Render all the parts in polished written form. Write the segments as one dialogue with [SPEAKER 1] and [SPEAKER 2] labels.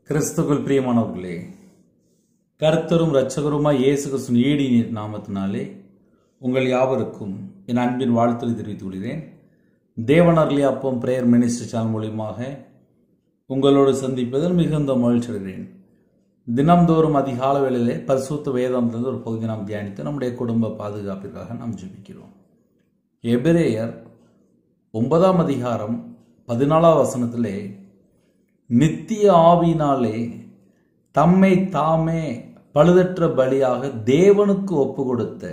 [SPEAKER 1] கிறிஸ்துவுக்குள் பிரியமானவர்களே, கர்த்தரும் இரட்சகருமாய் இயேசு கிறிஸ்துவின் ஈடிய நாமத்தினாலே உங்கள் யாவருக்கும் என் அன்பின் வாழ்த்துக்களை தெரிவித்துக் கொள்கிறேன். தேவனர்லி அப்பம் பிரேயர் மினிஸ்ட்ரி சேனல் மூலியமாக உங்களோடு சந்திப்பதில் மிகுந்த மகிழ்ச்சி அடைகிறேன். தினம்தோறும் அதிகால வேளையிலே பரிசுத்த வேதாந்தத்திலிருந்து ஒரு பகுதி நாம் தியானித்து நம்முடைய குடும்ப பாதுகாப்பிற்காக நாம் ஜெபிக்கிறோம். எபிரேயர் 9ஆம் அதிகாரம் 14ஆம் வசனத்திலே, நித்திய ஆவியினாலே தம்மை தாமே பழுதற்ற பலியாக தேவனுக்கு ஒப்பு கொடுத்த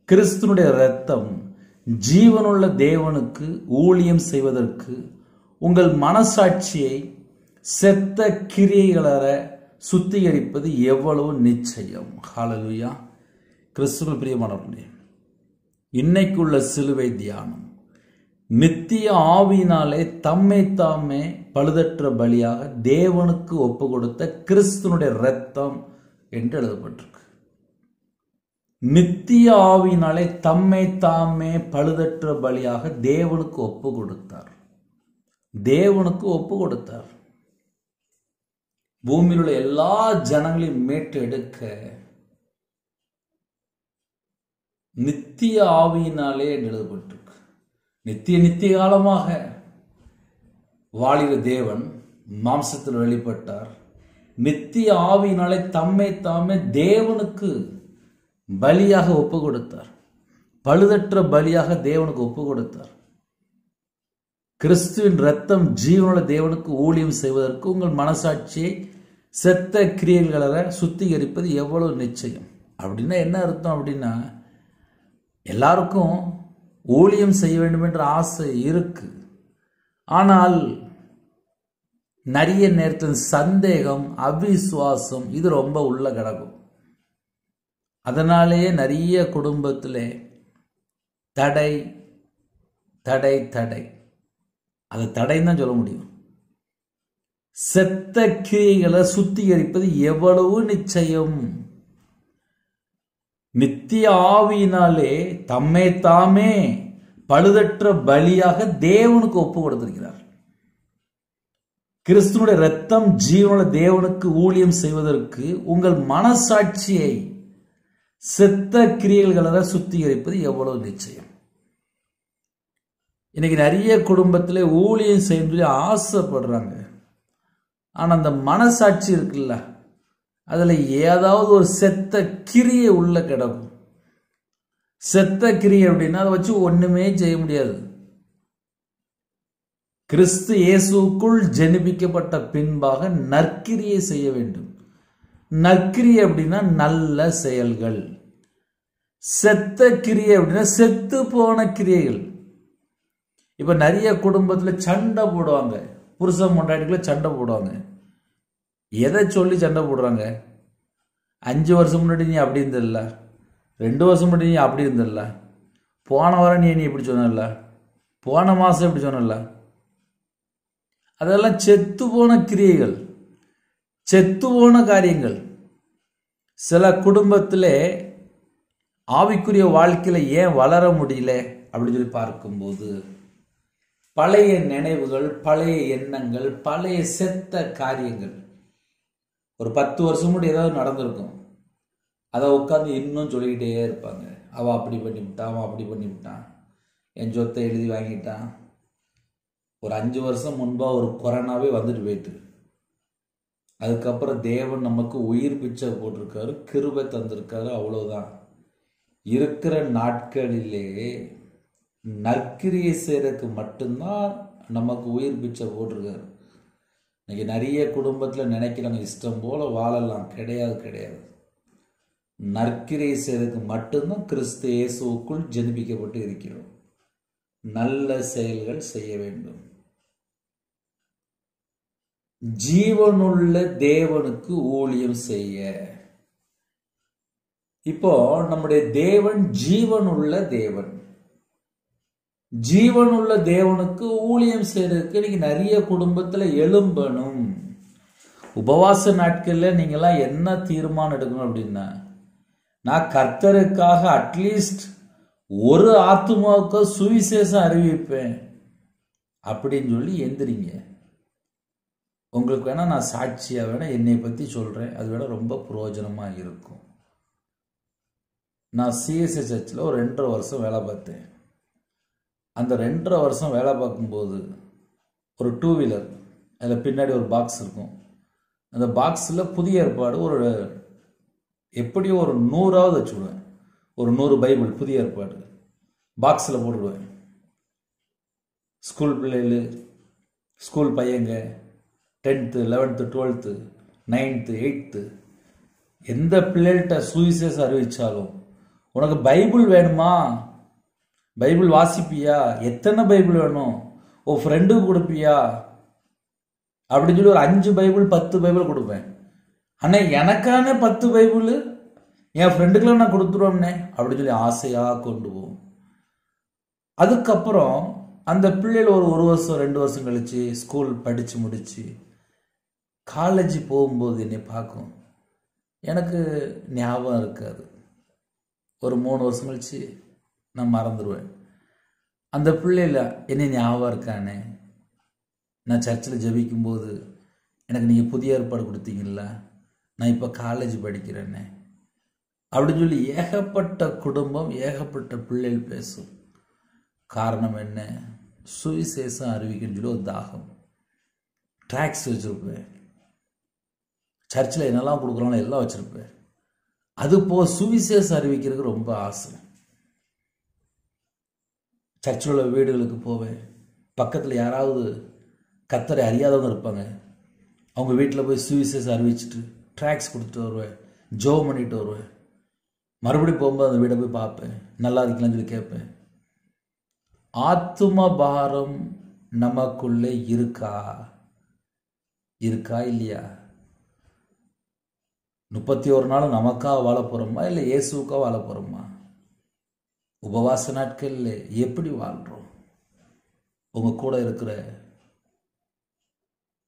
[SPEAKER 1] கிறிஸ்துனுடைய இரத்தம் ஜீவனுள்ள தேவனுக்கு ஊழியம் செய்வதற்கு உங்கள் மனசாட்சியை செத்த கிரியைகளற சுத்திகரிப்பது எவ்வளவு நிச்சயம். ஹல்லேலூயா. கிறிஸ்துவுக்குள் பிரியமானவர்களே, இன்னைக்குள்ள சிலுவை தியானம், நித்திய ஆவியினாலே தம்மை தாமே பழுதற்ற பலியாக தேவனுக்கு ஒப்பு கொடுத்த கிறிஸ்துனுடைய இரத்தம் என்று எழுதப்பட்டிருக்கு. நித்திய ஆவியினாலே தம்மை தாமே பழுதற்ற பலியாக தேவனுக்கு ஒப்பு கொடுத்தார். தேவனுக்கு ஒப்பு கொடுத்தார். பூமியில் உள்ள எல்லா ஜனங்களையும் மீட்டு எடுக்க நித்திய ஆவியினாலே எழுதப்பட்டிருக்கு. நித்திய காலமாக வாழிற தேவன் மாம்சத்தில் வெளிப்பட்டார். நித்திய ஆவியினாலே தம்மை தாமே தேவனுக்கு பலியாக ஒப்பு கொடுத்தார். பழுதற்ற பலியாக தேவனுக்கு ஒப்பு கொடுத்தார். கிறிஸ்துவின் இரத்தம் ஜீவனுள்ள தேவனுக்கு ஊழியம் செய்வதற்கு உங்கள் மனசாட்சியை செத்த கிரியைகளை சுத்திகரிப்பது எவ்வளவு நிச்சயம். அப்படின்னா என்ன அர்த்தம்? அப்படின்னா எல்லாருக்கும் ஊழியம் செய்ய வேண்டும் என்ற ஆசை இருக்கு. ஆனால் நிறைய நேரத்தில் சந்தேகம், அவிசுவாசம் இது ரொம்ப உள்ள கிடக்கும். அதனாலேயே நிறைய குடும்பத்திலே தடை தடை தடை. அது தடைன்னு தான் சொல்ல முடியும். செத்த கிரியைகளை சுத்திகரிப்பது எவ்வளவு நிச்சயம். நித்திய ஆவியினாலே தம்மை தாமே பழுதற்ற பலியாக தேவனுக்கு ஒப்பு கொடுத்திருக்கிறார். கிறிஸ்துனுடைய இரத்தம் ஜீவனுள்ள தேவனுக்கு ஊழியம் செய்வதற்கு உங்கள் மனசாட்சியை செத்த கிரியைகளை சுத்திகரிப்பது எவ்வளவு நிச்சயம். இன்னைக்கு நிறைய குடும்பத்திலே ஊழியம் செய்ய ஆசைப்படுறாங்க. ஆனா அந்த மனசாட்சி இருக்குல்ல, அதுல ஏதாவது ஒரு செத்த கிரியை உள்ள கிடக்கும். செத்த கிரியை அப்படின்னா அதை வச்சு ஒண்ணுமே செய்ய முடியாது. கிறிஸ்து இயேசுக்குள் ஜெனிபிக்கப்பட்ட பின்பாக நற்கிரியை செய்ய வேண்டும். நற்கிரியை அப்படின்னா நல்ல செயல்கள். செத்த கிரியை அப்படின்னா செத்து போன கிரியைகள். இப்ப நிறைய குடும்பத்துல சண்டை போடுவாங்க. புருஷன் பொண்டாட்டிக்குள்ள சண்டை போடுவாங்க. எதை சொல்லி சண்டை போடுறாங்க? 5 வருஷம் முன்னாடி நீ அப்படி இருந்தில்ல, 2 வருஷம் முன்னாடி நீ அப்படி இருந்தில்ல, போன வாரம் நீ இப்படி சொன்ன, போன மாசம் இப்படி சொன்ன. அதெல்லாம் செத்து போன கிரியைகள், செத்து போன காரியங்கள். சில குடும்பத்திலே ஆவிக்குரிய வாழ்க்கையில ஏன் வளர முடியல அப்படின்னு சொல்லி பார்க்கும்போது, பழைய நினைவுகள், பழைய எண்ணங்கள், பழைய செத்த காரியங்கள். ஒரு 10 வருஷம் முன்னாடி ஏதாவது நடந்திருக்கும். அதை உட்காந்து இன்னும் சொல்லிக்கிட்டே இருப்பாங்க. அவன் அப்படி பண்ணிவிட்டான், அவன் அப்படி பண்ணிவிட்டான், என் சொத்தை எழுதி வாங்கிட்டான். ஒரு 5 வருஷம் முன்பா ஒரு கொரோனாவே வந்துட்டு போயிட்டு, அதுக்கப்புறம் தேவன் நமக்கு உயிர் பிச்சை போட்டிருக்காரு, கிருபை தந்திருக்காரு. அவ்வளவுதான். இருக்கிற நாட்களிலே நற்கிரியை செய்யறதுக்கு மட்டும்தான் நமக்கு உயிர் பிச்சை போட்டிருக்காரு. இன்னைக்கு நிறைய குடும்பத்தில் நினைக்கிறாங்க இஷ்டம் போல வாழலாம். கிடையாது. நற்கிரியை செய்யறதுக்கு மட்டும்தான் கிறிஸ்து இயேசுவுக்குள் ஜெனிபிக்கப்பட்டு இருக்கிறோம். நல்ல செயல்கள் செய்ய வேண்டும். ஜீவனுள்ள தேவனுக்கு ஊழியம் செய்ய. இப்போ நம்முடைய தேவன் ஜீவனுள்ள தேவன். ஜீவனுள்ள தேவனுக்கு ஊழியம் செய்யறதுக்கு இன்னைக்கு நிறைய குடும்பத்துல எழும்பணும். உபவாச நாட்கள்ல நீங்கெல்லாம் என்ன தீர்மானம் எடுக்கணும் அப்படின்னா, நான் கர்த்தருக்காக அட்லீஸ்ட் ஒரு ஆத்துமாவுக்கு சுவிசேஷம் அறிவிப்பேன் அப்படின்னு சொல்லி எந்திரிங்க. உங்களுக்கு வேணால் நான் சாட்சியாக வேணால் என்னை பற்றி சொல்கிறேன். அது வேணால் ரொம்ப பிரயோஜனமாக இருக்கும். நான் சிஎஸ்ஐ சர்ச்சில் ஒரு 2.5 வருஷம் வேலை பார்த்தேன். அந்த 2.5 வருஷம் வேலை பார்க்கும்போது ஒரு 2 வீலர், அதில் பின்னாடி ஒரு பாக்ஸ் இருக்கும். அந்த பாக்ஸில் புதிய ஏற்பாடு ஒரு எப்படியோ ஒரு 100ஆவது வச்சுடுவேன். ஒரு 100 பைபிள் புதிய ஏற்பாடு பாக்ஸில் போட்டுடுவேன். ஸ்கூல் பிள்ளைகள், ஸ்கூல் பையங்க, 10th 11th 12th 9th 8th எந்த பிள்ளைகள்கிட்ட சுவிசேஷம் அறிவிச்சாலும், உனக்கு பைபிள் வேணுமா, பைபிள் வாசிப்பியா, எத்தனை பைபிள் வேணும், உன் ஃப்ரெண்டுக்கு கொடுப்பியா அப்படின்னு சொல்லி ஒரு 5 பைபிள் 10 பைபிள் கொடுப்பேன். ஆனால் எனக்கான 10 பைபிள் என் ஃப்ரெண்டுக்கெல்லாம் நான் கொடுத்துருவோம்னே அப்படின்னு சொல்லி ஆசையாக கொண்டு போவோம். அதுக்கப்புறம் அந்த பிள்ளைகள் ஒரு வருஷம் 2 வருஷம் கழிச்சு ஸ்கூல் படித்து முடிச்சு காலேஜ் போகும்போது என்னை பார்க்கும். எனக்கு ஞாபகம் இருக்காது. ஒரு 3 வருஷம் கழிச்சு நான் மறந்துடுவேன். அந்த பிள்ளைல என்னை ஞாபகம் இருக்கானே, நான் சர்ச்சில் ஜெபிக்கும்போது எனக்கு நீங்கள் புதிய ஏற்பாடு கொடுத்தீங்கள, நான் இப்போ காலேஜ் படிக்கிறேன்னே அப்படின்னு சொல்லி ஏகப்பட்ட குடும்பம், ஏகப்பட்ட பிள்ளைகள் பேசும். காரணம் என்ன? சுவிசேஷம் அறிவிக்கணும்னு சொல்லி ஒரு தாகம். ட்ராக்ஸ் வச்சுருப்பேன், சர்ச்சில் என்னெல்லாம் கொடுக்குறாங்களோ எல்லாம் வச்சுருப்பேன். அது சுவிசேஷம் அறிவிக்கிறதுக்கு ரொம்ப ஆசை. சர்ச்சில் உள்ள வீடுகளுக்கு போவேன். பக்கத்தில் யாராவது கர்த்தரை அறியாதவங்க இருப்பாங்க. அவங்க வீட்டில் போய் சுவிசேஷம் அறிவிச்சிட்டு ட்ராக்ஸ் கொடுத்துட்டு வருவேன், ஜெபம் பண்ணிட்டு வருவேன். மறுபடியும் போகும்போது அந்த வீடை போய் பார்ப்பேன், நல்லா இருக்கலாம்னு சொல்லி கேட்பேன். ஆத்தும பாரம் நமக்குள்ளே இருக்கா இல்லையா? 31 நாள் நமக்கா வாழ போகிறோமா, இல்லை இயேசுக்கா வாழ போகிறோமா? உபவாச நாட்களில் எப்படி வாழ்கிறோம்? உங்கள் கூட இருக்கிற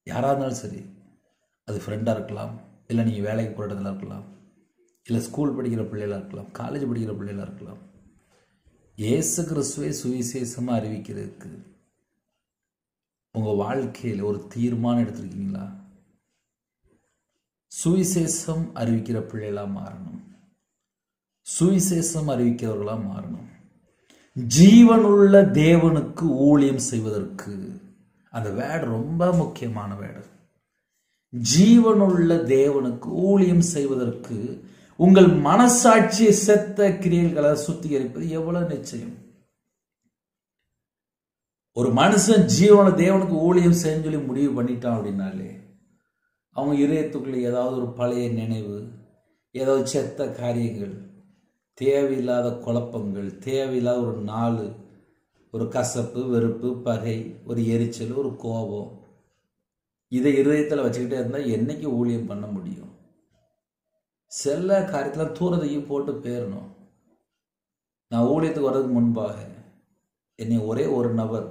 [SPEAKER 1] யாராக இருந்தாலும் சரி, அது ஃப்ரெண்டாக இருக்கலாம், இல்லை நீங்கள் வேலைக்கு போகிற இடத்துல இருக்கலாம், இல்லை ஸ்கூல் படிக்கிற பிள்ளைகளாக இருக்கலாம், காலேஜ் படிக்கிற பிள்ளைகளாக இருக்கலாம். இயேசு கிறிஸ்துவை சுவிசேஷமாக அறிவிக்கிறதுக்கு உங்கள் வாழ்க்கையில் ஒரு தீர்மானம் எடுத்திருக்கீங்களா? சுவிசேஷம் அறிவிக்கிற பிள்ளைகளாக மாறணும், சுவிசேஷம் அறிவிக்கிறவர்களாக மாறணும். ஜீவனுள்ள தேவனுக்கு ஊழியம் செய்வதற்கு, அந்த வேர்டு ரொம்ப முக்கியமான வேர்டு. ஜீவனுள்ள தேவனுக்கு ஊழியம் செய்வதற்கு உங்கள் மனசாட்சியை செத்த கிரியைகளை சுத்திகரிப்பது எவ்வளவு நிச்சயம்? ஒரு மனுஷன் ஜீவனுள்ள தேவனுக்கு ஊழியம் செய்ய சொல்லி முடிவு பண்ணிட்டான் அப்படின்னாலே, அவங்க இதயத்துக்குள்ள ஏதாவது ஒரு பழைய நினைவு, ஏதாவது செத்த காரியங்கள், தேவையில்லாத குழப்பங்கள், தேவையில்லாத ஒரு நாள், ஒரு கசப்பு, வெறுப்பு, பகை, ஒரு எரிச்சல், ஒரு கோபம், இதை இருதயத்தில் வச்சுக்கிட்டே இருந்தால் என்னைக்கு ஊழியம் பண்ண முடியும்? சில காரியத்தில் தூரத்தையும் போட்டு போயிடணும். நான் ஊழியத்துக்கு வர்றதுக்கு முன்பாக என்னை ஒரே ஒரு நபர்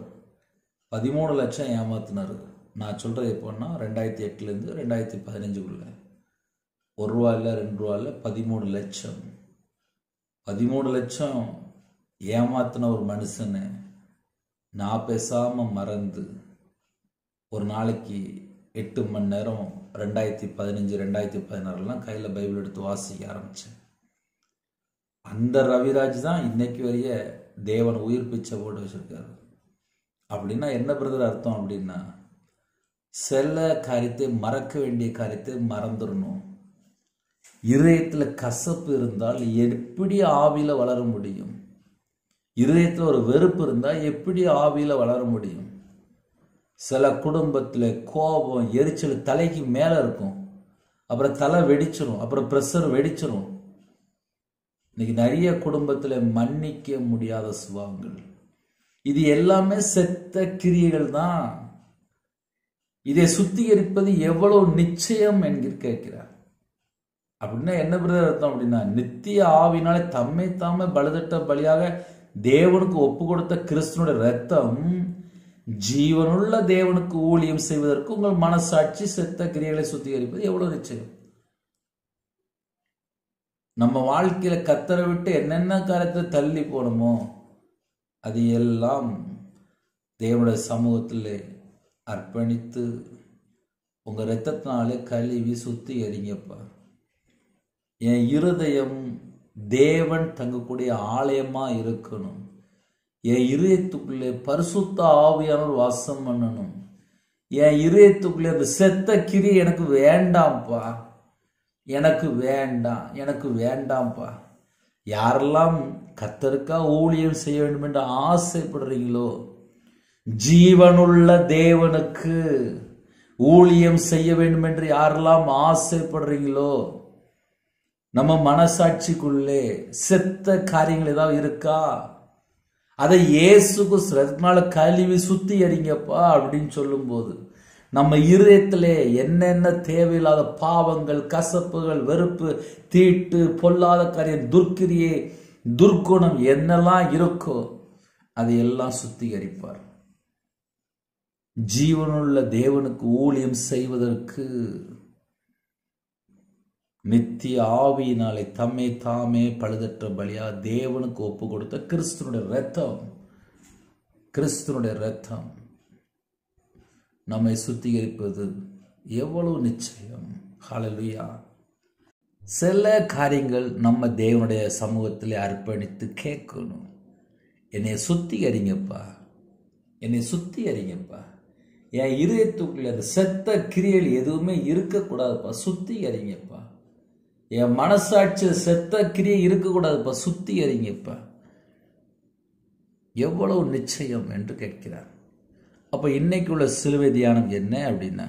[SPEAKER 1] 13 லட்சம் ஏமாத்தினார். நான் சொல்கிறது எப்போன்னா 2008லேருந்து 2015க்குள்ள 1 ரூபா இல்லை 2 ரூபா இல்லை 13 லட்சம். 13 லட்சம் ஏமாத்தின ஒரு மனுஷனை நான் பேசாமல் மறந்து ஒரு நாளைக்கு 8 மணி நேரம் 2015 2016 கையில் பைபிள் எடுத்து வாசிக்க ஆரம்பித்தேன். அந்த ரவிராஜ் தான் இன்னைக்கு வரைய தேவன் உயிர் பிச்சை போட்டு வச்சிருக்காரு. அப்படின்னா என்ன பிரதர் அர்த்தம் அப்படின்னா, சில காரியத்தை மறக்க வேண்டிய காரியத்தை மறந்துடணும். இருதயத்தில் கசப்பு இருந்தால் எப்படி ஆவியில் வளர முடியும்? இருதயத்தில் ஒரு வெறுப்பு இருந்தால் எப்படி ஆவியில் வளர முடியும்? சில குடும்பத்தில் கோபம், எரிச்சல் தலைக்கு மேலே இருக்கும், அப்புறம் தலை வெடிச்சிடும், அப்புறம் ப்ரெஷர் வெடிச்சிடும். இன்னைக்கு நிறைய குடும்பத்தில் மன்னிக்க முடியாத சுபாவங்கள், இது எல்லாமே செத்த கிரியைகள் தான். இதை சுத்திகரிப்பது எவ்வளவு நிச்சயம் என்கிற கேட்கிறார். அப்படின்னா என்ன பிரதர் அர்த்தம் அப்படின்னா, நித்திய ஆவினாலே தம்மை தாமே பழுதட்ட பலியாக தேவனுக்கு ஒப்பு கொடுத்த கிறிஸ்துனுடைய ரத்தம் ஜீவனுள்ள தேவனுக்கு ஊழியம் செய்வதற்கு உங்கள் மனசாட்சி செத்த கிரியைகளை சுத்திகரிப்பது எவ்வளவு நிச்சயம்? நம்ம வாழ்க்கையில கத்தரை விட்டு என்னென்ன காரியத்தை தள்ளி போனோமோ அது எல்லாம் தேவனுடைய சமூகத்தில் அர்ப்பணித்து உங்க இரத்தத்தினாலே கழுவி சுத்திகரிங்கப்பா. என் இருதயம் தேவன் தங்கக்கூடிய ஆலயமா இருக்கணும். என் இருதயத்துக்குள்ளே பரிசுத்த ஆவியானவர் வாசம் பண்ணணும். என் இருதயத்துக்குள்ளே அந்த செத்த கிரி எனக்கு வேண்டாம்ப்பா, எனக்கு வேண்டாம், எனக்கு வேண்டாம்ப்பா. யாரெல்லாம் கர்த்தருக்கா ஊழியம் செய்ய வேண்டும் என்று ஆசைப்படுறீங்களோ, ஜீவனுள்ள தேவனுக்கு ஊழியம் செய்ய வேண்டும் என்று யாரெல்லாம் ஆசைப்படுறீங்களோ, நம்ம மனசாட்சிக்குள்ளே செத்த காரியங்கள் ஏதாவது இருக்கா, அதை இயேசுக்கு ரத்தத்தினால கழுவி சுத்திகரிங்கப்பா அப்படின்னு சொல்லும் போது நம்ம இருதயத்திலே என்னென்ன தேவையில்லாத பாவங்கள், கசப்புகள், வெறுப்பு, தீட்டு, பொல்லாத காரியம், துர்க்கிரியை, துர்க்குணம் என்னெல்லாம் இருக்கோ அதையெல்லாம் சுத்திகரிப்பார். ஜீவனுள்ள தேவனுக்கு ஊழியம் செய்வதற்கு நித்திய ஆவியினாலே தம்மை தாமே பழுதற்ற பலியா தேவனுக்கு ஒப்பு கொடுத்த கிறிஸ்துனுடைய இரத்தம், கிறிஸ்துனுடைய இரத்தம் நம்மை சுத்திகரிப்பது எவ்வளவு நிச்சயம். ஹல்லேலூயா. சில காரியங்கள் நம்ம தேவனுடைய சமூகத்தில் அர்ப்பணித்து கேட்கணும். என்னை சுத்திகரிங்கப்பா, என்னை சுத்திகரிங்கப்பா. என் இருதயத்துக்குள்ள அந்த செத்த கிரியல் எதுவுமே இருக்கக்கூடாதுப்பா, சுத்திகரிங்கப்பா. என் மனசாட்சி செத்த கிரியை இருக்கக்கூடாதுப்பா, சுத்திகரிங்கப்பா. எவ்வளவு நிச்சயம் என்று கேட்கிறார். அப்ப இன்னைக்கு உள்ள சிலுவை தியானம் என்ன அப்படின்னா,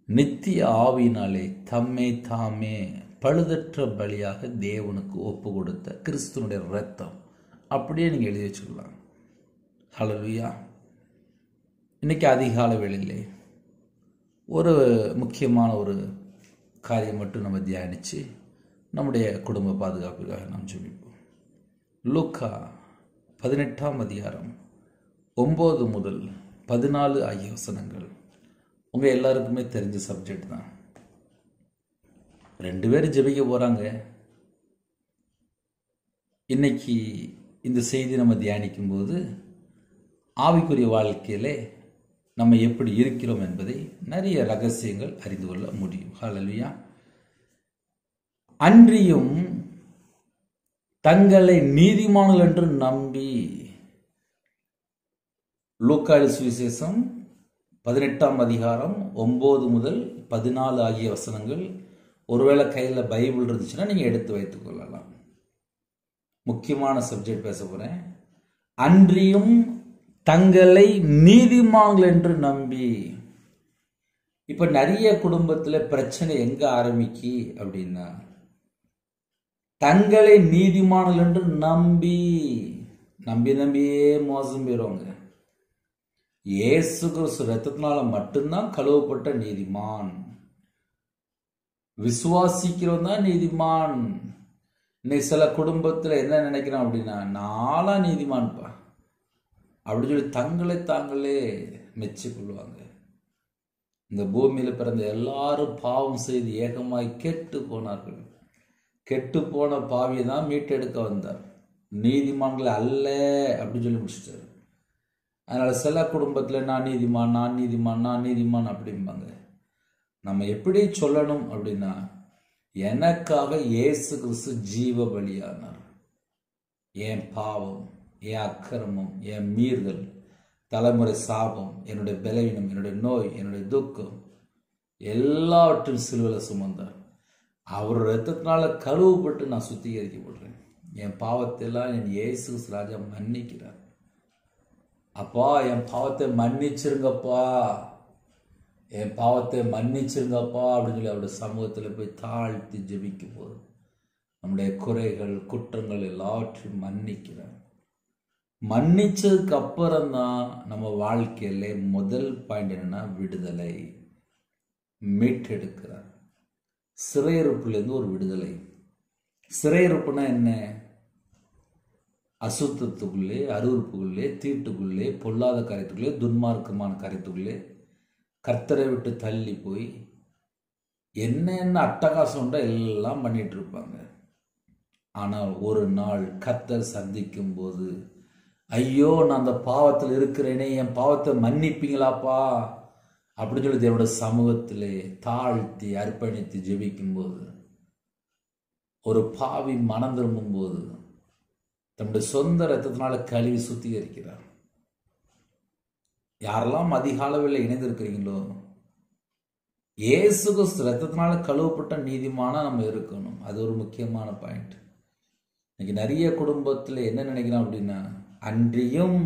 [SPEAKER 1] நித்திய ஆவியினாலே தம்மை தாமே பழுதற்ற பலியாக தேவனுக்கு ஒப்பு கொடுத்த கிறிஸ்துனுடைய இரத்தம். அப்படியே நீங்க எழுதி வச்சுக்கலாம். ஹல்லேலூயா. இன்னைக்கு அதிகாலை வேளையிலே ஒரு முக்கியமான ஒரு காரியம் மட்டும் நம்ம தியானிச்சு நம்முடைய குடும்ப பாதுகாப்புக்காக நாம் ஜெபிப்போம். லூக்கா 18ஆம் அதிகாரம் 9 முதல் 14 ஆகிய வசனங்கள் உங்க எல்லாருக்குமே தெரிஞ்ச சப்ஜெக்ட் தான். 2 பேரும் ஜெபிக்க போறாங்க. இன்னைக்கு இந்த செய்தி நம்ம தியானிக்கும் போது ஆவிக்குரிய வாழ்க்கையிலே நம்ம எப்படி இருக்கிறோம் என்பதை நிறைய ரகசியங்கள் அறிந்து கொள்ள முடியும். ஹல்லேலூயா. அன்றியும் தங்களை நீதிமான்கள் என்று நம்பி, லூக்கா சுவிசேஷம் 18ஆம் அதிகாரம் 9 முதல் 14 ஆகிய வசனங்கள். ஒருவேளை கையில் பைபிள் இருந்துச்சுன்னா நீங்க எடுத்து வைத்துக் கொள்ளலாம். முக்கியமான சப்ஜெக்ட் பேச போறேன். அன்றியும் தங்களை நீதிமான்கள் என்று நம்பி. இப்ப நிறைய குடும்பத்துல பிரச்சனை எங்க ஆரம்பிக்கு அப்படின்னா, தங்களை நீதிமான்கள் என்று நம்பி நம்பியே மோசம் போயிடுவாங்க. இயேசு கிறிஸ்து ரத்தத்தினால மட்டும்தான் கழுவப்பட்ட நீதிமான், விசுவாசிக்கிறவன் தான் நீதிமான். இன்னைக்கு சில குடும்பத்துல என்ன நினைக்கிறான் அப்படின்னா, நாளா நீதிமான்ப்பா அப்படின்னு சொல்லி தங்களை தாங்களே மெச்சிக்கொள்வாங்க. இந்த பூமியில பிறந்த எல்லாரும் பாவம் செய்து ஏகமாய் கெட்டு போனார்கள். கெட்டு போன பாவியை தான் மீட்டெடுக்க வந்தார், நீதிமான்களை அல்ல அப்படின்னு சொல்லி முடிச்சிட்டாரு. அதனால சில குடும்பத்துல நான் நீதிமான், நான் நீதிமான், நான் நீதிமான் அப்படிம்பாங்க. நம்ம எப்படி சொல்லணும் அப்படின்னா, எனக்காக இயேசு கிறிஸ்து ஜீவ பலியானார். என் பாவம், என் அக்கிரமம், என் மீறுதல், தலைமுறை சாபம், என்னுடைய பலவீனம், என்னுடைய நோய், என்னுடைய துக்கம் எல்லாவற்றையும் சிலுவையில் சுமந்தார். அவர் ரத்தத்தினால கழுவப்பட்டு நான் சுத்திகரிக்கப்படுறேன். என் பாவத்தெல்லாம் என் இயேசு ராஜா மன்னிக்கிறார். அப்பா என் பாவத்தை மன்னிச்சிருங்கப்பா, என் பாவத்தை மன்னிச்சிருங்கப்பா அப்படின்னு சொல்லி அவருடைய சமூகத்தில் போய் தாழ்த்தி ஜெபிக்கும் போது நம்முடைய குறைகள், குற்றங்கள் எல்லாவற்றையும் மன்னிக்கிறார். மன்னிச்சதுக்கு அப்புறம் தான் நம்ம வாழ்க்கையில முதல் பாயிண்ட் என்னன்னா, விடுதலை, மீட்டெடுக்கிறார். சிறையிருப்புலேருந்து ஒரு விடுதலை. சிறையிருப்புனா என்ன? அசுத்தத்துக்குள்ளே, அருவருப்புக்குள்ளே, தீட்டுக்குள்ளே, பொல்லாத காரியத்துக்குள்ளே, துன்மார்க்கமான காரியத்துக்குள்ளே கர்த்தரை விட்டு தள்ளி போய் என்னென்ன அட்டகாசம் உண்டோ எல்லாம் பண்ணிட்டு இருப்பாங்க. ஆனால் ஒரு நாள் கர்த்தர் சந்திக்கும் போது, ஐயோ நான் அந்த பாவத்தில் இருக்கிறேனே, என் பாவத்தை மன்னிப்பீங்களாப்பா அப்படின்னு சொல்லி தேவனுடைய சமூகத்திலே தாழ்த்தி அர்ப்பணித்து ஜெபிக்கும் போது, ஒரு பாவி மனம் திரும்பும் போது தன்னுடைய சொந்த ரத்தத்தினால கழுவி சுத்திகரிக்கிறார். யாரெல்லாம் அதிக அளவில் இணைந்திருக்கிறீங்களோ, இயேசு கிறிஸ்து ரத்தத்தினால கழுவப்பட்ட நீதிமானா நம்ம இருக்கணும். அது ஒரு முக்கியமான பாயிண்ட். இன்னைக்கு நிறைய குடும்பத்தில் என்ன நினைக்கிறோம் அப்படின்னா, அன்றியும்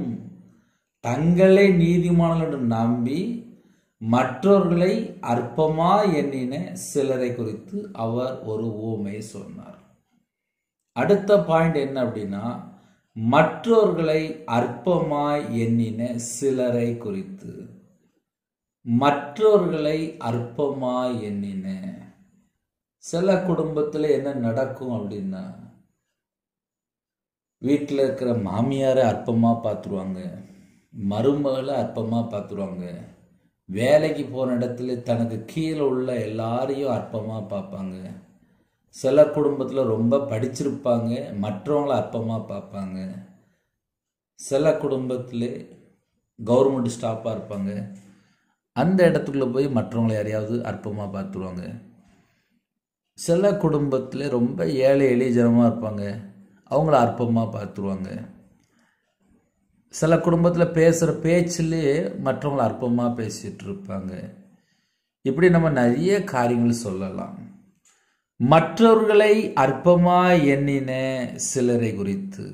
[SPEAKER 1] தங்களை நீதிமான்கள் என்று நம்பி மற்றவர்களை அற்பமா எண்ணின சிலரை குறித்து அவர் ஒரு உவமையை சொன்னார். அடுத்த பாயிண்ட் என்ன அப்படின்னா, மற்றவர்களை அற்பமாய் எண்ணின சிலரை குறித்து. மற்றவர்களை அற்பமாய் எண்ணின சில குடும்பத்தில் என்ன நடக்கும் அப்படின்னா, வீட்டில் இருக்கிற மாமியாரை அற்பமா பார்த்துருவாங்க, மருமகளை அற்பமா பார்த்துருவாங்க, வேலைக்கு போன இடத்துல தனக்கு கீழே உள்ள எல்லாரையும் அற்பமா பார்ப்பாங்க. சில குடும்பத்தில் ரொம்ப படிச்சிருப்பாங்க, மற்றவங்கள அற்பமாக பார்ப்பாங்க. சில குடும்பத்தில் கவர்மெண்ட் ஸ்டாஃபாக இருப்பாங்க, அந்த இடத்துக்குள்ளே போய் மற்றவங்களை யாரையாவது அற்பமாக பார்த்துருவாங்க. சில குடும்பத்தில் ரொம்ப ஏழை எளிய ஜனமாக இருப்பாங்க, அவங்கள அற்பமாக பார்த்துருவாங்க. சில குடும்பத்தில் பேசுகிற பேச்சிலே மற்றவங்கள அற்பமாக பேசிகிட்டு இருப்பாங்க. இப்படி நம்ம நிறைய காரியங்கள் சொல்லலாம். மற்றவர்களை அற்பமாய் எண்ணின சிலரை குறித்து.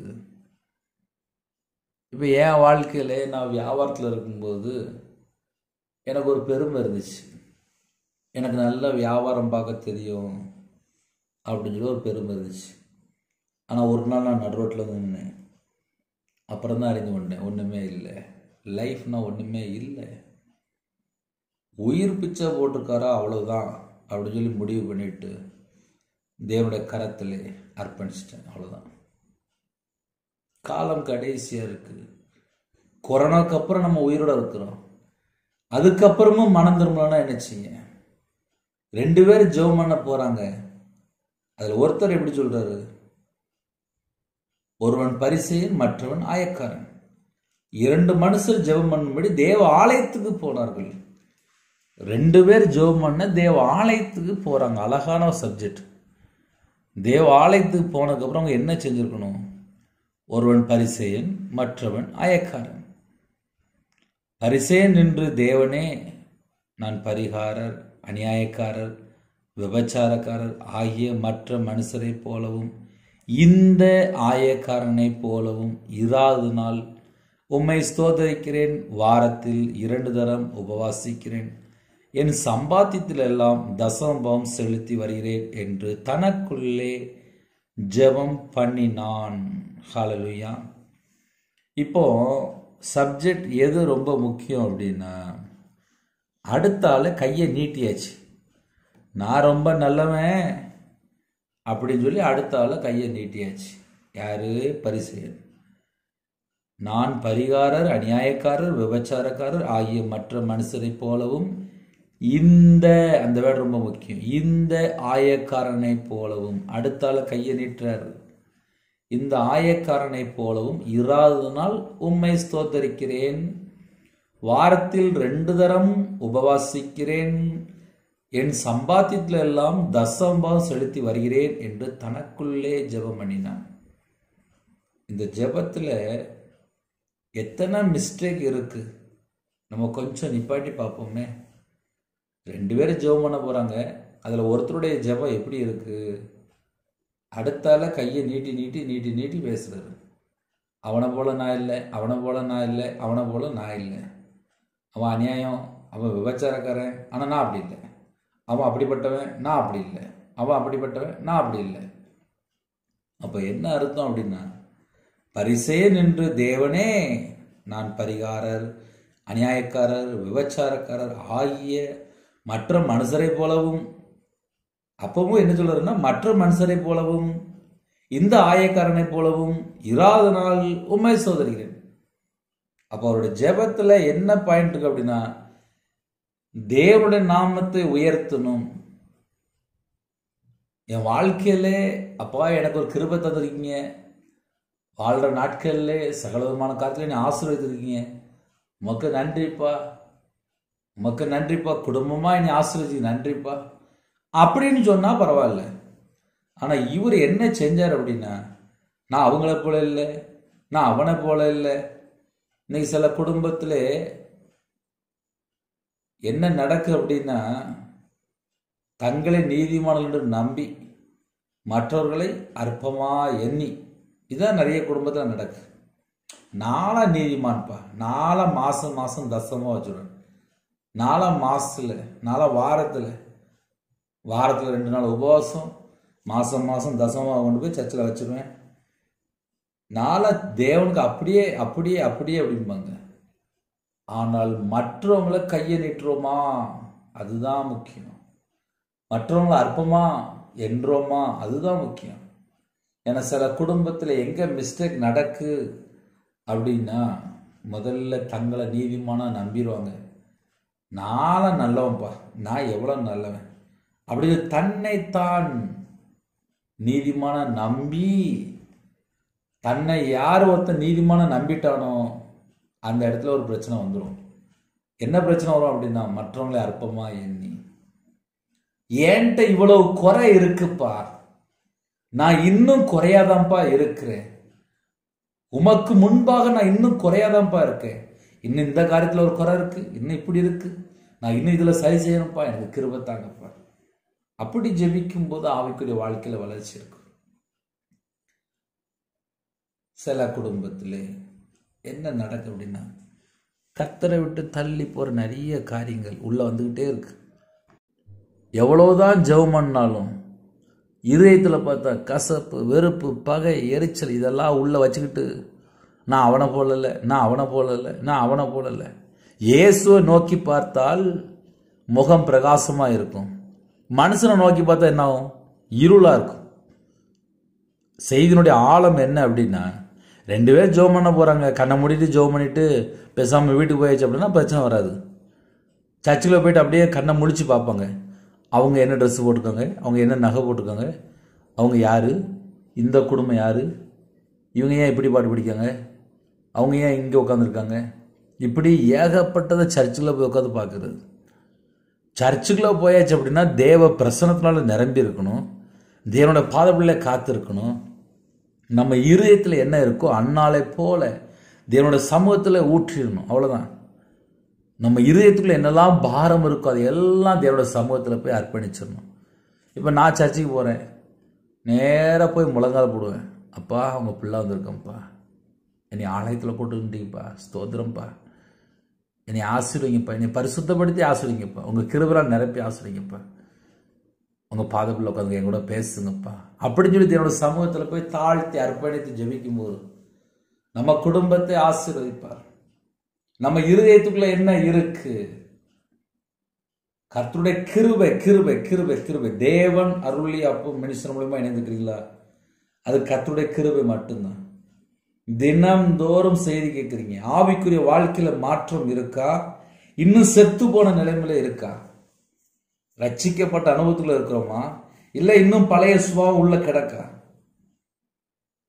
[SPEAKER 1] இப்போ என் வாழ்க்கையில் நான் வியாபாரத்தில் இருக்கும்போது எனக்கு ஒரு பெருமை இருந்துச்சு. எனக்கு நல்லா வியாபாரம் பார்க்க தெரியும் அப்படின்னு சொல்லி ஒரு பெருமை இருந்துச்சு. ஆனால் ஒரு நாள் நான் நடுரோட்டில் நின்னேன். அப்புறம் தான் அறிந்து கொண்டேன், ஒன்றுமே இல்லை, லைஃப்னா ஒன்றுமே இல்லை. உயிர் பிச்சை போட்டிருக்காரா அவ்வளோதான் அப்படின்னு சொல்லி முடிவு பண்ணிட்டு தேவனுடைய கரத்தில் அர்ப்பணிச்சிட்டேன், அவ்வளோதான். காலம் கடைசியாக இருக்குது. கொரோனாக்கு அப்புறம் நம்ம உயிரோட இருக்கிறோம். அதுக்கப்புறமும் மனம் திரும்பலன்னா என்ன செய்ய? 2 பேர் ஜெபம் பண்ண போகிறாங்க. அதில் ஒருத்தர் எப்படி சொல்கிறாரு, ஒருவன் பரிசேயன் மற்றவன் ஆயக்காரன். 2 மனுஷர் ஜெபம் பண்ணும்படி தேவ ஆலயத்துக்கு போனார்கள். 2 பேர் ஜெபம் பண்ண தேவ ஆலயத்துக்கு போகிறாங்க. அழகான ஒரு சப்ஜெக்ட். தேவ ஆலயத்துக்கு போனதுக்கப்புறம் அவங்க என்ன செஞ்சுருக்கணும்? ஒருவன் பரிசேயன் மற்றவன் ஆயக்காரன். பரிசேயன் என்று தேவனே நான் பரிகாரர், அநியாயக்காரர், விபச்சாரக்காரர் ஆகிய மற்ற மனுஷரை போலவும் இந்த ஆயக்காரனை போலவும் இராது நாள் உம்மை ஸ்தோத்தரிக்கிறேன். வாரத்தில் 2 தரம் உபவாசிக்கிறேன். என் சம்பாத்தியத்தில் எல்லாம் தசமபாவம் செலுத்தி வருகிறேன் என்று தனக்குள்ளே ஜெபம் பண்ணினான். ஹல்லேலூயா. இப்போ சப்ஜெக்ட் எது ரொம்ப முக்கியம் அப்படின்னா, அடுத்த ஆளை கையை நீட்டியாச்சு. நான் ரொம்ப நல்லவன் அப்படின்னு சொல்லி அடுத்த ஆளை கையை நீட்டியாச்சு. யாரு? பரிசேயன். நான் பரிகாரர், அநியாயக்காரர், விபச்சாரக்காரர் ஆகிய மற்ற மனுஷரை போலவும் இந்த, அந்த வேர்டு ரொம்ப முக்கியம், இந்த ஆயக்காரனை போலவும். அடுத்த ஆளை கையை நீட்டுறாரு. இந்த ஆயக்காரனை போலவும் இராத நாள் உம்மை ஸ்தோத்தரிக்கிறேன். வாரத்தில் 2 தரம் உபவாசிக்கிறேன். என் சம்பாத்தியத்தில் எல்லாம் தசமபாவம் செலுத்தி வருகிறேன் என்று தனக்குள்ளே ஜெபம் பண்ணினான். இந்த ஜெபத்தில் எத்தனை மிஸ்டேக் இருக்கு, நம்ம கொஞ்சம் நிப்பாட்டி பார்ப்போமே. 2 பேரும் ஜெபம் பண்ண போறாங்க. அதில் ஒருத்தருடைய ஜெபம் எப்படி இருக்கு? அடுத்தால கையை நீட்டி நீட்டி நீட்டி நீட்டி பேசுறாரு. அவனை போல நான் இல்லை, அவனை போல நான் இல்லை, அவனை போல நான் இல்லை. அவன் அநியாயம், அவன் விபச்சாரக்காரன், ஆனால் நான் அப்படி இல்லை. அவன் அப்படிப்பட்டவன், நான் அப்படி இல்லை. அவன் அப்படிப்பட்டவன், நான் அப்படி இல்லை. அப்போ என்ன அர்த்தம் அப்படின்னா, பரிசேயன் என்று தேவனே நான் பரிகாரர், அநியாயக்காரர், விபச்சாரக்காரர் ஆகிய மற்ற மனுஷரை போலவும். அப்பவும் என்ன சொல்றாருன்னா, மற்ற மனுஷரை போலவும் இந்த ஆயக்காரனை போலவும் இராத நாள் உம்மை சோதரிக்கிறேன். அப்போ அவருடைய ஜெபத்துல என்ன பாயிண்ட் இருக்கு அப்படின்னா, தேவனுடைய நாமத்தை உயர்த்தணும். என் வாழ்க்கையில அப்பா எனக்கு ஒரு கிருபை தந்திருக்கீங்க, வாழ்ற நாட்கள்ல சகல விதமான காலத்துல நீ ஆசீர்வதித்திருக்கீங்க, உமக்கு நன்றிப்பா. உமக்கு நன்றிப்பா, குடும்பமா என்னை ஆசீர்வதி நன்றிப்பா அப்படின்னு சொன்னா பரவாயில்ல. ஆனா இவர் என்ன செஞ்சார் அப்படின்னா, நான் அவங்கள போல இல்லை, நான் அவனை போல இல்லை. இன்னைக்கு சில குடும்பத்திலே என்ன நடக்கு அப்படின்னா, தங்களை நீதிமான்கள் என்று நம்பி மற்றவர்களை அற்பமா எண்ணி, இதான் நிறைய குடும்பத்தில் நடக்கு. நாளா நீதிமான்ப்பா, நாளா மாசம் மாசம் தசமா வச்சுடுவேன், நாளா மாசத்துல, நாளா வாரத்துல 2 நாள் உபவாசம், மாசம் மாசம் தசமா கொண்டு போய் சர்ச்சில் வச்சிருவேன், நாளா தேவனுக்கு அப்படியே அப்படியே அப்படியே அப்படிம்பாங்க. ஆனால் மற்றவங்களை கையை நீட்டுறோமா, அதுதான் முக்கியம். மற்றவங்களை அற்பமா என்றோமா, அதுதான் முக்கியம். ஏன்னா சில குடும்பத்தில் எங்க மிஸ்டேக் நடக்கு அப்படின்னா, முதல்ல தங்களை நீதிமானா நம்பிடுவாங்க. நான் நல்லவன்ப்பா, நான் எவ்வளவு நல்லவன் அப்படி தன்னைத்தான் நீதிமான நம்பி, தன்னை யார் ஒருத்தன் நீதிமான நம்பிட்டானோ அந்த இடத்துல ஒரு பிரச்சனை வந்துடும். என்ன பிரச்சனை வரும் அப்படின்னா, மற்றவங்களை அற்பமா எண்ணி, ஏன்ட்ட இவ்வளவு குறை இருக்குப்பா, நான் இன்னும் குறையாதான்ப்பா இருக்கிறேன், உமக்கு முன்பாக நான் இன்னும் குறையாதான்ப்பா இருக்கேன், இன்னும் இந்த காரியத்துல ஒரு குறை இருக்கு, இன்னும் இப்படி இருக்கு, நான் இன்னும் இதுல சரி செய்யணும்ப்பா, எனக்கு கிருபை தாங்கப்பா. அப்படி ஜெபிக்கும் போது ஆவிக்குரிய வாழ்க்கையில வளர்ச்சி இருக்கும். சில குடும்பத்திலே என்ன நடக்கு அப்படின்னா, கர்த்தரை விட்டு தள்ளி போற நிறைய காரியங்கள் உள்ள வந்துகிட்டே இருக்கு. எவ்வளவுதான் ஜெபம் பண்ணாலும் இதயத்துல பார்த்தா கசப்பு, வெறுப்பு, பகை, எரிச்சல் இதெல்லாம் உள்ள வச்சுக்கிட்டு, நான் அவனை போல இல்லை, நான் அவனை போல இல்லை, நான் அவனை போல இல்லை. இயேசுவை நோக்கி பார்த்தால் முகம் பிரகாசமா இருக்கும், மனுஷனை நோக்கி பார்த்தா என்ன ஆகும், இருளா இருக்கும். செய்தியினுடைய ஆழம் என்ன அப்படின்னா, 2 பேர் ஜெபம் பண்ண போறாங்க, கண்ணை மூடிட்டு ஜெபம் பண்ணிட்டு பேசாம வீட்டுக்கு போயாச்சு அப்படின்னா பிரச்சனை வராது. சர்ச்சுக்குள்ள போயிட்டு அப்படியே கண்ணை முழிச்சு பார்ப்பாங்க, அவங்க என்ன ட்ரெஸ் போட்டிருக்காங்க, அவங்க என்ன நகை போட்டிருக்காங்க, அவங்க யாரு, இந்த குடும்பம் யாரு, இவங்க ஏன் இப்படி பாட்டு பிடிக்காங்க, அவங்க ஏன் இங்கே உட்காந்துருக்காங்க, இப்படி ஏகப்பட்டதை சர்ச்சுக்குள்ள போய் உட்காந்து பார்க்கறது. சர்ச்சுக்குள்ள போயாச்சு அப்படின்னா தேவ பிரசனத்தினால நிரம்பி இருக்கணும், தேவனோட பாதப்பிள்ளை காத்து இருக்கணும். நம்ம இருதயத்தில் என்ன இருக்கோ அந்நாளை போல தேவனோட சமூகத்தில் ஊற்றிடணும், அவ்வளோதான். நம்ம இருதயத்துக்குள்ள என்னெல்லாம் பாரம் இருக்கோ அது எல்லாம் தேவனோட சமூகத்தில் போய் அர்ப்பணிச்சிடணும். இப்போ நான் சர்ச்சுக்கு போகிறேன், நேராக போய் முழங்கால் போடுவேன், அப்பா அவங்க பிள்ளை வந்திருக்கேன்ப்பா, என்னை ஆலயத்தில் போட்டுக்கிட்டீங்கப்பா, ஸ்தோத்திரம்ப்பா, என்னை ஆசீர்வதிங்கப்பா, என்னை பரிசுத்தப்படுத்தி ஆசீர்வதிங்கப்பா, உங்கள் கிருபையால் நிரப்பி ஆசீர்வதிங்கப்பா, உங்கள் பாதப்பில் உட்காந்து என் கூட பேசுங்கப்பா அப்படின்னு சொல்லி என்னோட சமூகத்தில் போய் தாழ்த்தி அர்ப்பணித்து ஜெபிக்கும் போது நம்ம குடும்பத்தை ஆசீர்வதிப்பார். நம்ம இருதயத்துக்குள்ள என்ன இருக்கு, கர்த்தருடைய கிருபை கிருபை கிருபை கிருபை. தேவன் அருளி அப்போ மினிஸ்டர் மூலமா இணைந்துக்கிறீங்களா, அது கர்த்தருடைய கிருபை மட்டும்தான். தினம்தோறும் செய்தி கேட்குறீங்க, ஆவிக்குரிய வாழ்க்கையில மாற்றம் இருக்கா, இன்னும் செத்து போன நிலைமையில இருக்கா, ரட்சிக்கப்பட்ட அனுபவத்துல இருக்கிறோமா, இல்ல இன்னும் பழைய சுபாவம் உள்ள கிடக்கா,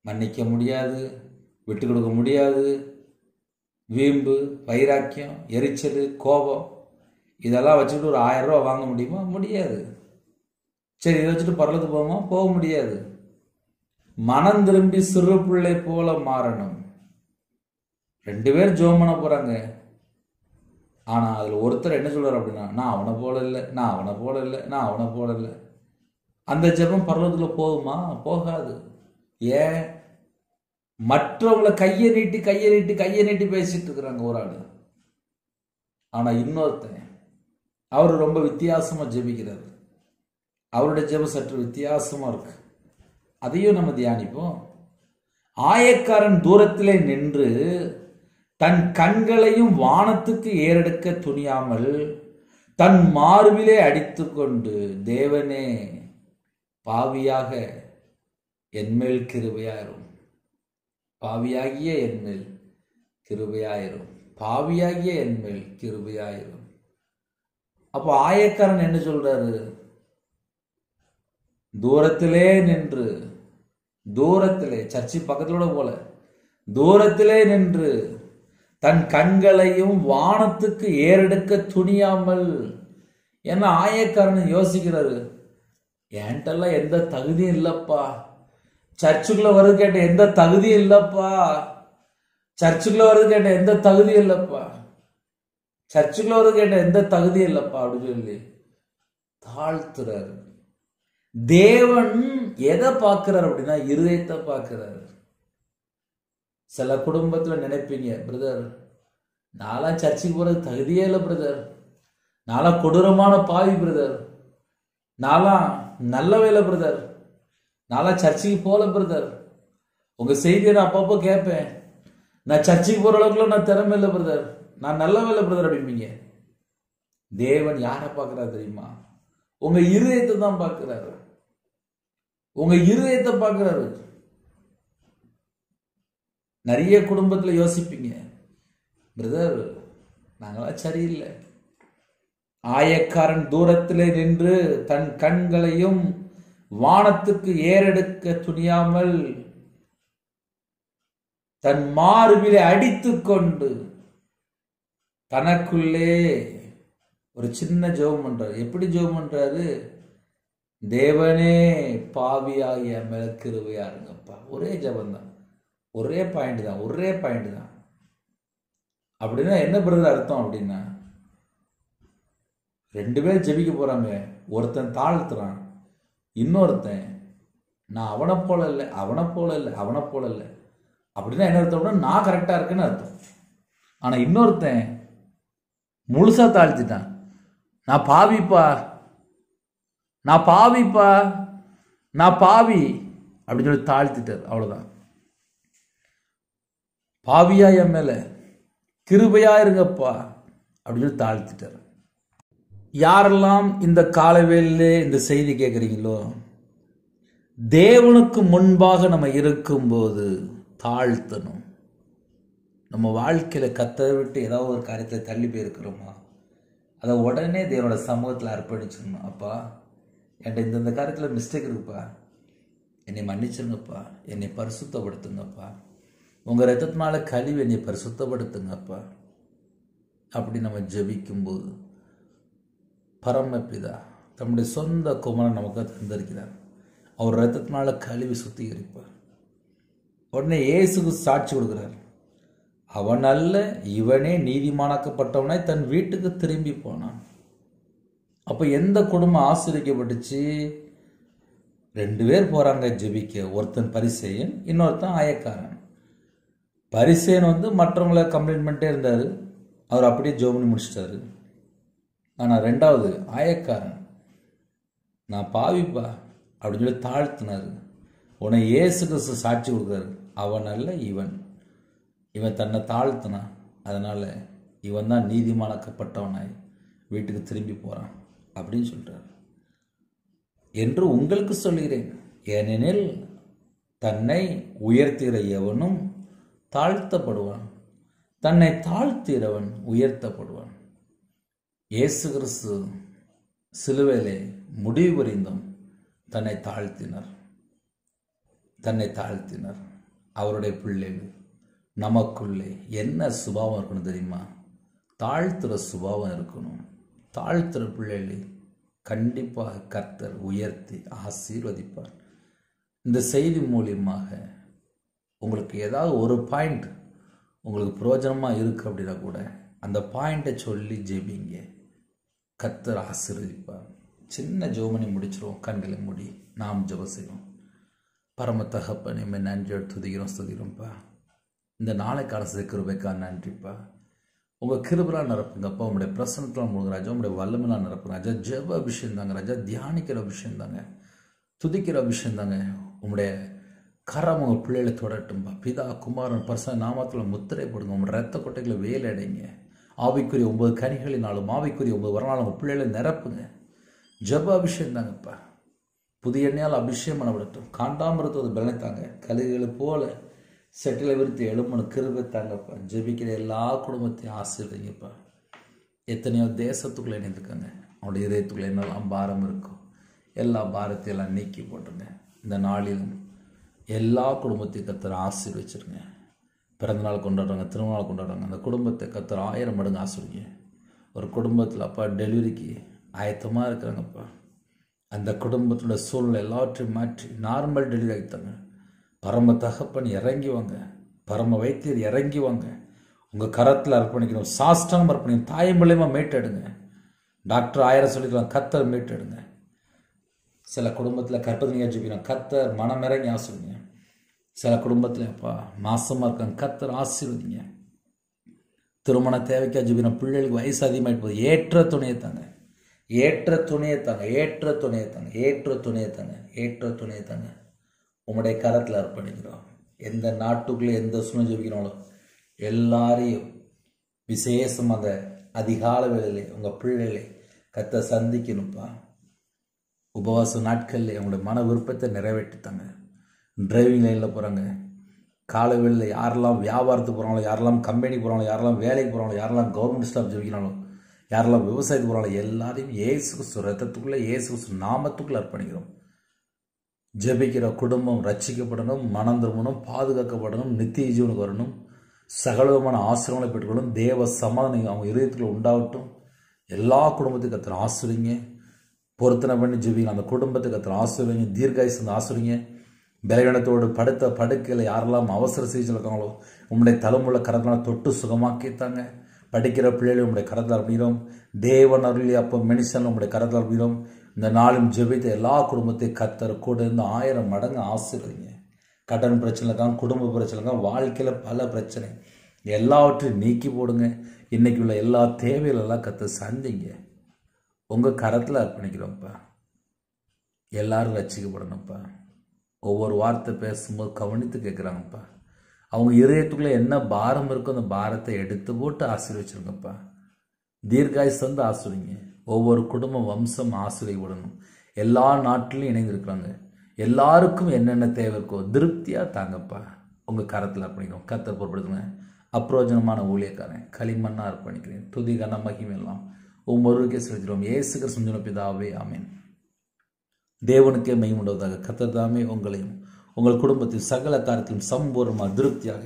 [SPEAKER 1] மன்னிக்க முடியாது, விட்டு கொடுக்க முடியாது, வீம்பு, வைராக்கியம், எரிச்சல், கோபம் இதெல்லாம் வச்சுட்டு ஒரு 1000 ரூபா வாங்க முடியுமா, முடியாது. சரி இதை வச்சுட்டு பரலத்துக்கு போகுமா, போக முடியாது. மனம் திரும்பி சிறு பிள்ளை போல மாறணும். 2 பேர் ஜெபம் பண்ண போறாங்க, ஆனா அதுல ஒருத்தர் என்ன சொல்றாரு அப்படின்னா, நான் அவனை போல இல்லை, நான் அவனை போல இல்லை, நான் அவனை போல இல்லை. அந்த ஜெபம் பரலோகத்துல போகுமா, போகாது. ஏன், மற்றவங்களை கையை நீட்டி கையை நீட்டி கையை நீட்டி பேசிட்டு இருக்கிறாங்க ஒரு ஆளு, ஆனா இன்னொருத்தன் அவர் ரொம்ப வித்தியாசமா ஜெபிக்கிறார், அவருடைய ஜெபம் சற்று வித்தியாசமா இருக்கு. அதையும் நம்ம தியானிப்போம். ஆயக்காரன் தூரத்திலே நின்று தன் கண்களையும் வானத்துக்கு ஏறெடுக்க துணியாமல் தன் மார்பிலே அடித்துக்கொண்டு, தேவனே பாவியாக என்மேல் கிருபையாயிரும், பாவியாகிய என்மேல் கிருபையாயிரும், பாவியாகிய என்மேல் கிருபையாயிரும். அப்போ ஆயக்காரன் என்ன சொல்றாரு, தூரத்திலே நின்று, தூரத்திலே, சர்ச்சை பக்கத்தோட போல தூரத்திலே நின்று தன் கண்களையும் வானத்துக்கு ஏறெடுக்க துணியாமல். ஏன்னா ஆயக்காரன் யோசிக்கிறாரு, என்கிட்டலாம் எந்த தகுதியும் இல்லப்பா, சர்ச்சுக்குள்ள வருது கேட்ட எந்த தகுதியும் இல்லப்பா, சர்ச்சுக்குள்ள வருது கேட்ட எந்த தகுதியும் இல்லப்பா, சர்ச்சுக்குள்ள வருது கேட்ட எந்த தகுதியும் இல்லப்பா அப்படின்னு சொல்லி தாழ்த்துறாரு. தேவன் எதை பார்க்கிறார் அப்படின்னா இருதயத்தை பார்க்கிறாரு. சில குடும்பத்துல நினைப்பீங்க, பிரதர் நான்லாம் சர்ச்சுக்கு போறது தகுதியே இல்லை பிரதர், நான்லாம் கொடூரமான பாவி பிரதர், நான்லாம் நல்லவே இல்லை பிரதர், நான்லாம் சர்ச்சுக்கு போல பிரதர், உங்க செய்தியை நான் அப்பப்போ கேட்பேன், நான் சர்ச்சுக்கு போற அளவுக்குள்ள நான் திறமை இல்லை பிரதர், நான் நல்லவே இல்லை பிரதர் அப்படிம்பீங்க. தேவன் யாரை பார்க்கிறார் தெரியுமா? உங்க இருதயத்தை தான் பார்க்கிறாரு. உங்க இருதயத்தை பார்க்கிறாரு. நிறைய குடும்பத்துல யோசிப்பீங்க, பிரதர் நாங்களாம் சரியில்லை. ஆயக்காரன் தூரத்திலே நின்று தன் கண்களையும் வானத்துக்கு ஏறெடுக்க துணியாமல் தன் மார்பிலே அடித்துக் கொண்டு தனக்குள்ளே ஒரு சின்ன ஜெபம் பண்றாரு. எப்படி ஜெபம் பண்றாரு? தேவனே பாவியாகிய மேல கிருபையா இருங்கப்பா. ஒரே ஜெபம் தான், ஒரே பாயிண்ட் தான், ஒரே பாயிண்ட் தான். அப்படின்னா என்ன பிரதர் அர்த்தம் அப்படின்னா, ரெண்டு பேர் ஜெபிக்க போறாங்க, ஒருத்தன் தாழ்த்துறான், இன்னொருத்தன் நான் அவனை போல இல்லை, அவனை போல இல்லை, அவனை போல இல்லை. அப்படின்னா என்ன அர்த்தம்னா நான் கரெக்டா இருக்கேன்னு அர்த்தம். ஆனா இன்னொருத்தன் முழுசா தாழ்த்திட்டான், நான் பாவிப்பா, நான் பாவிப்பா, நான் பாவி அப்படின்னு சொல்லி தாழ்த்திட்டார். அவ்வளவுதான். பாவியா என் மேல கிருபையா இருங்கப்பா அப்படின்னு சொல்லி தாழ்த்திட்டார். யாரெல்லாம் இந்த காலவேளையிலே இந்த செய்தி கேட்குறீங்களோ, தேவனுக்கு முன்பாக நம்ம இருக்கும்போது தாழ்த்தணும். நம்ம வாழ்க்கையில கத்தரை விட்டு ஏதாவது ஒரு காரியத்தை தள்ளி போயிருக்கிறோமா, அதை உடனே தேவனோட சமூகத்தில் அர்ப்பணிச்சிடணும். அப்பா என்கிட்ட இந்த காரியத்தில் மிஸ்டேக் இருக்குப்பா, என்னை மன்னிச்சிருங்கப்பா, என்னை பரிசுத்தப்படுத்துங்கப்பா, உங்கள் ரத்தத்தினால கழிவு என்னை பரிசுத்தப்படுத்துங்கப்பா. அப்படி நம்ம ஜெபிக்கும்போது பரமபிதா தம்முடைய சொந்த குமாரன் நமக்கு தந்திருக்கிறார். அவர் ரத்தத்தினால கழுவி சுத்திகரிப்பார். உடனே இயேசுக்கு சாட்சி கொடுக்கிறார், அவன் அல்ல இவனே நீதிமானாக்கப்பட்டவனாய் தன் வீட்டுக்கு திரும்பி போனான். அப்போ எந்த குடும்பம் ஆசீர்வதிக்கப்பட்டுச்சு? ரெண்டு பேர் போறாங்க ஜெபிக்க, ஒருத்தன் பரிசேயன், இன்னொருத்தன் ஆயக்காரன். பரிசேயன் மற்றவங்களை கம்ப்ளைண்ட் பண்ணிட்டே இருந்தாரு, அவர் அப்படியே ஜெபம் பண்ணி முடிச்சிட்டாரு. ஆனா ரெண்டாவது ஆயக்காரன், நான் பாவிப்பா அப்படின்னு சொல்லி தாழ்த்தினாரு. உன்னை இயேசு கிறிஸ்து சாட்சி கொடுக்குறாரு, அவன் அல்ல இவன், இவன் தன்னை தாழ்த்தினான், அதனால இவன் தான் நீதிமானாக்கப்பட்டவனாய் வீட்டுக்கு திரும்பி போறான் அப்படின்னு சொல்றாரு. என்று உங்களுக்கு சொல்கிறேன், ஏனெனில் தன்னை உயர்த்துகிற எவனும் தாழ்த்தப்படுவான், தன்னை தாழ்த்துகிறவன் உயர்த்தப்படுவான். இயேசு கிறிஸ்து சிலுவையிலே முடிவு புரிந்தும் தன்னை தாழ்த்தினார், தன்னை தாழ்த்தினார். அவருடைய பிள்ளைகள் நமக்குள்ளே என்ன சுபாவம் இருக்கணும் தெரியுமா? தாழ்த்துற சுபாவம் இருக்கணும். தாழ்த்துற பிள்ளைகளை கண்டிப்பாக கர்த்தர் உயர்த்தி ஆசீர்வதிப்பார். இந்த செய்தி மூலியமாக உங்களுக்கு ஏதாவது ஒரு பாயிண்ட் உங்களுக்கு பிரயோஜனமாக இருக்குது அப்படின்னா கூட அந்த பாயிண்ட்டை சொல்லி ஜெபிங்க, கர்த்தர் ஆசீர்வதிப்பார். சின்ன ஜெபமணி முடிச்சிருவோம், கண்களை மூடி நாம் ஜெபம் செய்வோம். பரம தகப்பனே, நன்றியோடு துதிக்கிறோம், ஸ்துதிக்கிறோம்ப்பா. இந்த நாளைக்கான கிருபைக்கா நன்றிப்பா. உங்கள் கிருபைலாம் நிரப்புங்கப்பா, உங்களுடைய பிரசனத்தில் முழுங்க ராஜா, உங்களுடைய வல்லமெல்லாம் நிரப்புங்க ராஜா. ஜெப அபிஷேகம் தாங்க ராஜா, தியானிக்கிற அபிஷேகம் தாங்க, துதிக்கிற அபிஷேகம் தாங்க. உங்களுடைய கரம் உங்கள் பிள்ளைகளை தொடட்டும்பா. பிதா குமாரன் பரிசுத்த நாமத்தில் முத்திரை போடுங்க. உங்கள் ரத்த கொட்டைகளை வேலையடைங்க. ஆவிக்குரிய 9 கனிகளினாலும் ஆவிக்குரிய 9 வரனாலும் உங்கள் பிள்ளைகளை நிரப்புங்க. ஜெப அபிஷேகம் தாங்கப்பா. புதிய எண்ணெயால் அபிஷேகம் பண்ணப்படட்டும். காண்டாமிருத்துவதை பலனைத்தாங்க. கழுகுகளை போல செட்டிலை விரித்து எழுமனு கிருபை தாங்கப்பா. ஜெபிக்கிற எல்லா குடும்பத்தையும் ஆசீர்வதிங்கப்பா. எத்தனையோ தேசத்துக்குள்ளே இணைந்திருக்காங்க, அவனுடைய இதயத்துக்குள்ளே என்னெல்லாம் பாரம் இருக்கும் எல்லா பாரத்தையெல்லாம் நீக்கி போட்டுருங்க. இந்த நாளிலும் எல்லா குடும்பத்தையும் கர்த்தர் ஆசீர்வதிச்சிருங்க. பிறந்தநாள் கொண்டாடுறாங்க, திருமணநாள் கொண்டாடுறாங்க. அந்த குடும்பத்தை கர்த்தர் 1000 மடங்கு ஆசீர்வதிங்க. ஒரு குடும்பத்தில் அப்பா டெலிவரிக்கு ஆயத்தமாக இருக்கிறாங்கப்பா, அந்த குடும்பத்தோட சூழ்நிலை எல்லாவற்றையும் மாற்றி நார்மல் டெலிவரி ஆகித்தாங்க. பரம தகப்பன் இறங்கி வாங்க, பரம வைத்தியர் இறங்கி வாங்க. உங்கள் கரத்தில் அர்ப்பணிக்கணும், சாஷ்டாங்கம் அர்ப்பணிக்கணும். தாய் மூலியமாக மீட்டெடுங்க. டாக்டர் 1000 சொல்லிக்கலாம், கர்த்தர் மீட்டெடுங்க. சில குடும்பத்தில் கர்ப்பத்தினியாக ஜெபிக்கணும், கர்த்தர் மனமிறங்கி ஆசீர்வதிங்க. சில குடும்பத்தில் அப்பா மாசமாக இருக்காங்க, கர்த்தர் ஆசீர்வதிங்க. திருமண தேவைக்காக ஜெபிக்கணும், பிள்ளைகளுக்கு வயசு அதிகமாகிட்டு போகுது, ஏற்ற துணையை தாங்க, ஏற்ற துணையை தாங்க, ஏற்ற துணையை தாங்க, ஏற்ற துணையை தாங்க, ஏற்ற துணையை தாங்க. உங்களுடைய கரத்தில் அர்ப்பணிக்கிறோம். எந்த நாட்டுக்குள்ளே எந்த சூழ்நிலை ஜெபிக்கிறோம் எல்லாரையும் விசேஷம் அந்த அதிகால வேளையிலே உங்கள் பிள்ளைகளை கர்த்தர் சந்திக்கணும்ப்பா. உபவாச நாட்களில் உங்களுடைய மன விருப்பத்தை நிறைவேற்றித்தாங்க. டிரைவிங் லைனில் போகிறாங்க, காலை வேளையில் யாரெல்லாம் வியாபாரத்துக்கு போகிறாங்களோ, யாரெல்லாம் கம்பெனி போகிறாங்களோ, யாரெல்லாம் வேலைக்கு போகிறாங்களோ, யாரெல்லாம் கவர்மெண்ட் ஸ்டாஃப் ஜெபிக்கிறாங்களோ, யாரெல்லாம் விவசாயத்துக்கு போகிறாங்களோ எல்லாரையும் இயேசு கிறிஸ்து ரத்தத்துக்குள்ளே, இயேசு கிறிஸ்து நாமத்துக்குள்ளே அர்ப்பணிக்கிறோம். ஜெபிக்கிற குடும்பம் ரட்சிக்கப்படணும், மனம் திரும்பணும், பாதுகாக்கப்படணும், நித்திய ஜீவனுக்கு வரணும், சகலவிதமான ஆசீர்வாதங்களை பெற்றுக்கொள்ளணும், தேவ சமாதானம் அவங்க இதயத்துக்குள்ள உண்டாகட்டும். எல்லா குடும்பத்துக்கும் கர்த்தர் ஆசீர்வதிங்க. பொருத்தனை பண்ணி ஜெபிங்க, அந்த குடும்பத்துக்கு கர்த்தர் ஆசீர்வதிங்க. தீர்காயுசு ஆசீர்வதிங்க. பலவீனத்தோடு படுத்த படுக்கையில் யாரெல்லாம் அவசர சிகிச்சை இருக்காங்களோ உங்களுடைய தலைமுள்ள கரத்தினால் தொட்டு சுகமாக்கித்தாங்க. படிக்கிற பிள்ளைகளை உங்களுடைய கரத்தில் அர்ப்பணிக்கிறோம். தேவன் அருளி அப்போ மனுஷன் உங்களுடைய கரத்தில் அர்ப்பணிக்கிறோம். இந்த நாளும் ஜெபித்த எல்லா குடும்பத்தையும் கர்த்தர் கூட இருந்து 1000 மடங்கு ஆசீர்வதிங்க. கடன் பிரச்சனை இருக்காங்க, குடும்ப பிரச்சனை இருக்காங்க, வாழ்க்கையில் பல பிரச்சனை எல்லாவற்றையும் நீக்கி போடுங்க. இன்னைக்கு உள்ள எல்லா தேவைகளெல்லாம் கர்த்தர் சந்திங்க. உங்கள் கரத்தில் அர்ப்பணிக்கிறோம்ப்பா. எல்லாரும் ரட்சிக்கப்படணும்ப்பா. ஒவ்வொரு வார்த்தை பேசும்போது கவனித்து கேட்குறாங்கப்பா. அவங்க இதயத்துக்குள்ளே என்ன பாரம் இருக்கோ அந்த பாரத்தை எடுத்து போட்டு ஆசீர்வச்சிருங்கப்பா. தீர்காயுசு வந்து ஆசீர்வதிங்க. ஒவ்வொரு குடும்ப வம்சம் ஆசீர்வதிக்கப்படணும். எல்லா நாட்டிலையும் இணைந்திருக்கிறாங்க. எல்லாருக்கும் என்னென்ன தேவை இருக்கோ திருப்தியாக தாங்கப்பா. உங்கள் கரத்தில் அர்ப்பணிக்கிறோம். கர்த்தர் பொறுப்படுத்துங்க. அப்பிரோஜனமான ஊழியக்காரன் களிமண்ணாக அர்ப்பணிக்கிறேன். துதி கன மகிமை எல்லாம் ஒவ்வொருவருக்கே செலுத்திடுவோம். இயேசு கிறிஸ்து பிதாவே ஆமென். தேவனுக்கே மகிமையுண்டாவதாக. கர்த்தர் தாமே உங்களையும் உங்கள் குடும்பத்தில் சகல காரியத்திலும் சம்பூர்ணமாக திருப்தியாக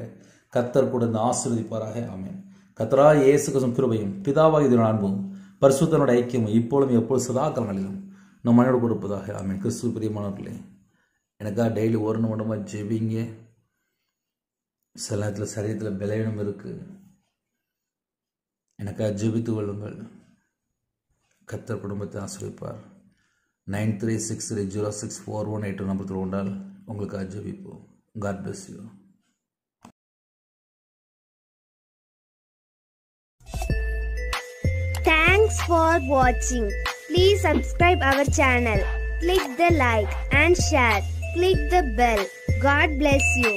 [SPEAKER 1] கர்த்தர் கூட ஆசீர்வதிப்பாராக. ஆமென். கர்த்தராகிய இயேசு கிறிஸ்துவின் கிருபையும் பிதாவாகிய அன்பும் பரிசுத்தனுடைய ஐக்கியமும் இப்பொழுதும் எப்பொழுது சதா காலங்களிலும் நம் மனோடு கொடுப்பதாக. ஆமென். கிறிஸ்துவ பிரியமானவர்களே, எனக்காக டெய்லி 1 நிமிடமாக ஜெபிங்க. சில நேரத்தில் சரீரத்தில் பலவீனம் இருக்குது, எனக்காக ஜெபித்து கொள்ளுங்கள். கர்த்தர் குடும்பத்தை ஆசீர்வதிப்பார். 9363064182 நம்பர் உண்டால் உங்களுக்காக ஜெபிப்போம். God bless you.
[SPEAKER 2] Thanks for watching. Please subscribe our channel. Click the like and share. Click the bell. God bless you.